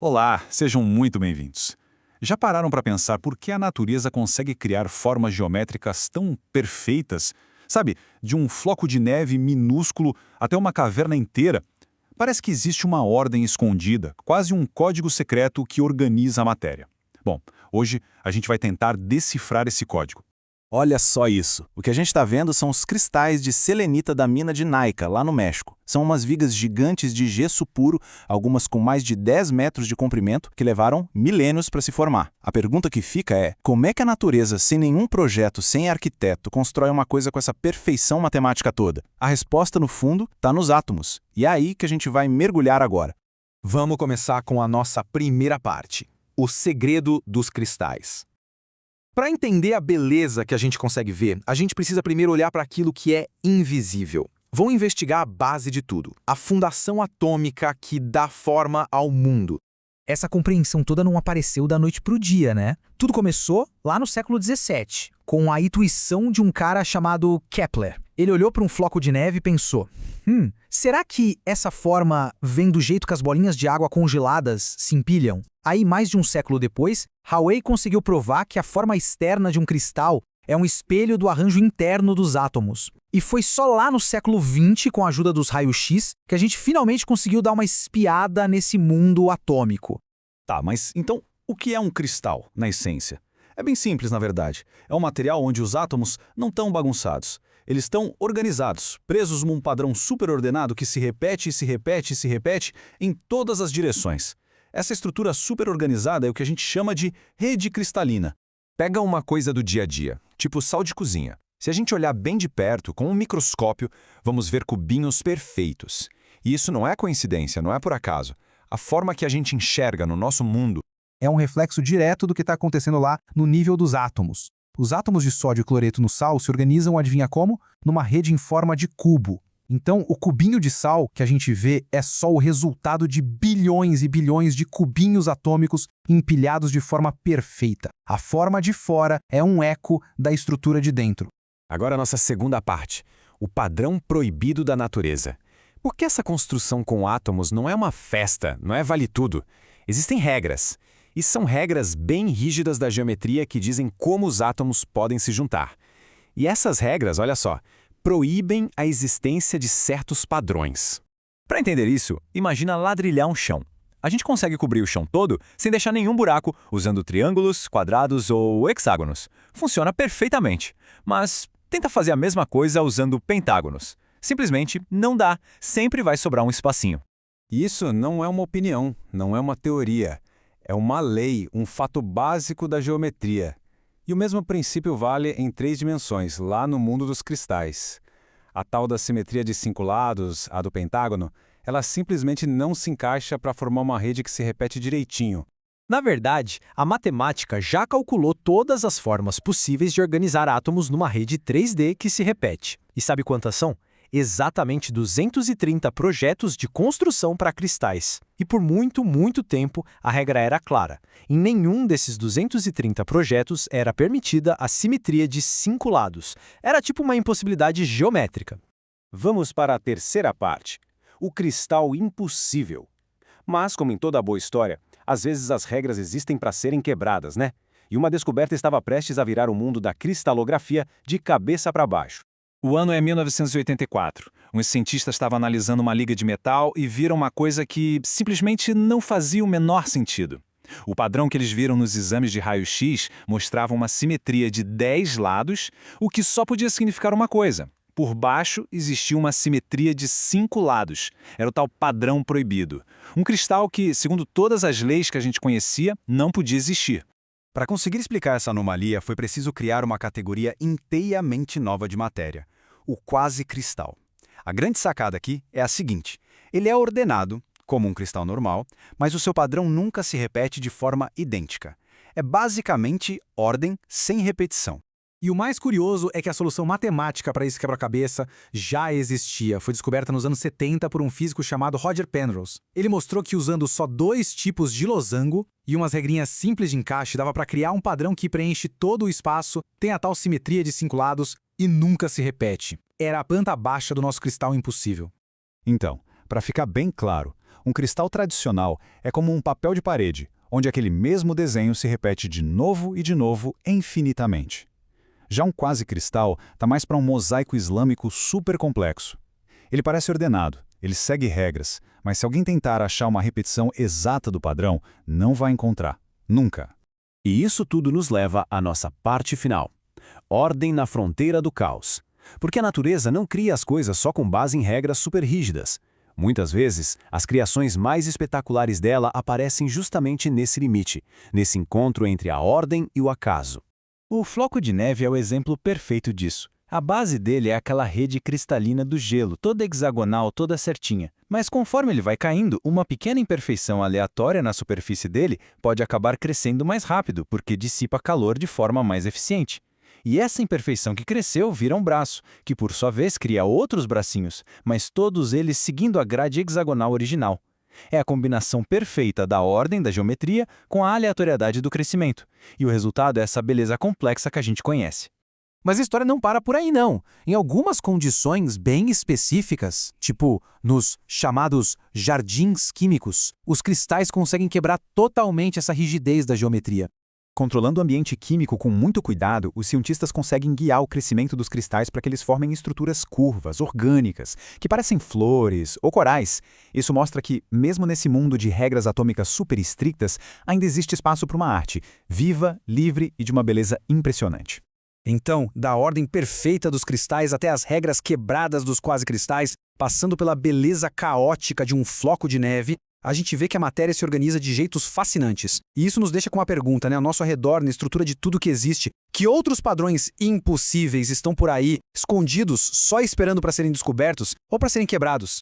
Olá, sejam muito bem-vindos. Já pararam para pensar por que a natureza consegue criar formas geométricas tão perfeitas? Sabe, de um floco de neve minúsculo até uma caverna inteira? Parece que existe uma ordem escondida, quase um código secreto que organiza a matéria. Bom, hoje a gente vai tentar decifrar esse código. Olha só isso. O que a gente está vendo são os cristais de selenita da mina de Naica, lá no México. São umas vigas gigantes de gesso puro, algumas com mais de 10 metros de comprimento, que levaram milênios para se formar. A pergunta que fica é, como é que a natureza, sem nenhum projeto, sem arquiteto, constrói uma coisa com essa perfeição matemática toda? A resposta, no fundo, está nos átomos. E é aí que a gente vai mergulhar agora. Vamos começar com a nossa primeira parte, o segredo dos cristais. Para entender a beleza que a gente consegue ver, a gente precisa primeiro olhar para aquilo que é invisível. Vão investigar a base de tudo, a fundação atômica que dá forma ao mundo. Essa compreensão toda não apareceu da noite para o dia, né? Tudo começou lá no século XVII, com a intuição de um cara chamado Kepler. Ele olhou para um floco de neve e pensou, será que essa forma vem do jeito que as bolinhas de água congeladas se empilham? Aí, mais de um século depois, Hauey conseguiu provar que a forma externa de um cristal é um espelho do arranjo interno dos átomos. E foi só lá no século XX, com a ajuda dos raios-x, que a gente finalmente conseguiu dar uma espiada nesse mundo atômico. Tá, mas então o que é um cristal, na essência? É bem simples, na verdade. É um material onde os átomos não estão bagunçados. Eles estão organizados, presos num padrão superordenado que se repete e se repete e se repete em todas as direções. Essa estrutura superorganizada é o que a gente chama de rede cristalina. Pega uma coisa do dia a dia, tipo sal de cozinha. Se a gente olhar bem de perto, com um microscópio, vamos ver cubinhos perfeitos. E isso não é coincidência, não é por acaso. A forma que a gente enxerga no nosso mundo é um reflexo direto do que está acontecendo lá no nível dos átomos. Os átomos de sódio e cloreto no sal se organizam, adivinha como? Numa rede em forma de cubo. Então, o cubinho de sal que a gente vê é só o resultado de bilhões e bilhões de cubinhos atômicos empilhados de forma perfeita. A forma de fora é um eco da estrutura de dentro. Agora a nossa segunda parte, o padrão proibido da natureza. Por que essa construção com átomos não é uma festa, não é vale tudo? Existem regras. E são regras bem rígidas da geometria que dizem como os átomos podem se juntar. E essas regras, olha só, proíbem a existência de certos padrões. Para entender isso, imagina ladrilhar um chão. A gente consegue cobrir o chão todo sem deixar nenhum buraco, usando triângulos, quadrados ou hexágonos. Funciona perfeitamente. Mas tenta fazer a mesma coisa usando pentágonos. Simplesmente não dá, sempre vai sobrar um espacinho. Isso não é uma opinião, não é uma teoria. É uma lei, um fato básico da geometria. E o mesmo princípio vale em 3 dimensões, lá no mundo dos cristais. A tal da simetria de 5 lados, a do pentágono, ela simplesmente não se encaixa para formar uma rede que se repete direitinho. Na verdade, a matemática já calculou todas as formas possíveis de organizar átomos numa rede 3D que se repete. E sabe quantas são? Exatamente 230 projetos de construção para cristais. E por muito, muito tempo, a regra era clara. Em nenhum desses 230 projetos era permitida a simetria de 5 lados. Era tipo uma impossibilidade geométrica. Vamos para a terceira parte, o cristal impossível. Mas, como em toda boa história, às vezes as regras existem para serem quebradas, né? E uma descoberta estava prestes a virar o mundo da cristalografia de cabeça para baixo. O ano é 1984. Um cientista estava analisando uma liga de metal e viram uma coisa que simplesmente não fazia o menor sentido. O padrão que eles viram nos exames de raio-x mostrava uma simetria de 10 lados, o que só podia significar uma coisa. Por baixo existia uma simetria de 5 lados. Era o tal padrão proibido. Um cristal que, segundo todas as leis que a gente conhecia, não podia existir. Para conseguir explicar essa anomalia, foi preciso criar uma categoria inteiramente nova de matéria, o quase-cristal. A grande sacada aqui é a seguinte: ele é ordenado, como um cristal normal, mas o seu padrão nunca se repete de forma idêntica. É basicamente ordem sem repetição. E o mais curioso é que a solução matemática para esse quebra-cabeça já existia. Foi descoberta nos anos 70 por um físico chamado Roger Penrose. Ele mostrou que usando só 2 tipos de losango e umas regrinhas simples de encaixe dava para criar um padrão que preenche todo o espaço, tem a tal simetria de 5 lados e nunca se repete. Era a planta baixa do nosso cristal impossível. Então, para ficar bem claro, Um cristal tradicional é como um papel de parede, onde aquele mesmo desenho se repete de novo e de novo infinitamente. Já um quase-cristal está mais para um mosaico islâmico super complexo. Ele parece ordenado, ele segue regras, mas se alguém tentar achar uma repetição exata do padrão, não vai encontrar. Nunca. E isso tudo nos leva à nossa parte final. Ordem na fronteira do caos. Porque a natureza não cria as coisas só com base em regras super rígidas. Muitas vezes, as criações mais espetaculares dela aparecem justamente nesse limite, nesse encontro entre a ordem e o acaso. O floco de neve é o exemplo perfeito disso. A base dele é aquela rede cristalina do gelo, toda hexagonal, toda certinha. Mas conforme ele vai caindo, uma pequena imperfeição aleatória na superfície dele pode acabar crescendo mais rápido, porque dissipa calor de forma mais eficiente. E essa imperfeição que cresceu vira um braço, que por sua vez cria outros bracinhos, mas todos eles seguindo a grade hexagonal original. É a combinação perfeita da ordem da geometria com a aleatoriedade do crescimento. E o resultado é essa beleza complexa que a gente conhece. Mas a história não para por aí, não. Em algumas condições bem específicas, tipo nos chamados jardins químicos, os cristais conseguem quebrar totalmente essa rigidez da geometria. Controlando o ambiente químico com muito cuidado, os cientistas conseguem guiar o crescimento dos cristais para que eles formem estruturas curvas, orgânicas, que parecem flores ou corais. Isso mostra que, mesmo nesse mundo de regras atômicas super estritas, ainda existe espaço para uma arte viva, livre e de uma beleza impressionante. Então, da ordem perfeita dos cristais até as regras quebradas dos quase-cristais, passando pela beleza caótica de um floco de neve, a gente vê que a matéria se organiza de jeitos fascinantes. E isso nos deixa com uma pergunta, né? Ao nosso redor, na estrutura de tudo que existe, que outros padrões impossíveis estão por aí, escondidos, só esperando para serem descobertos ou para serem quebrados?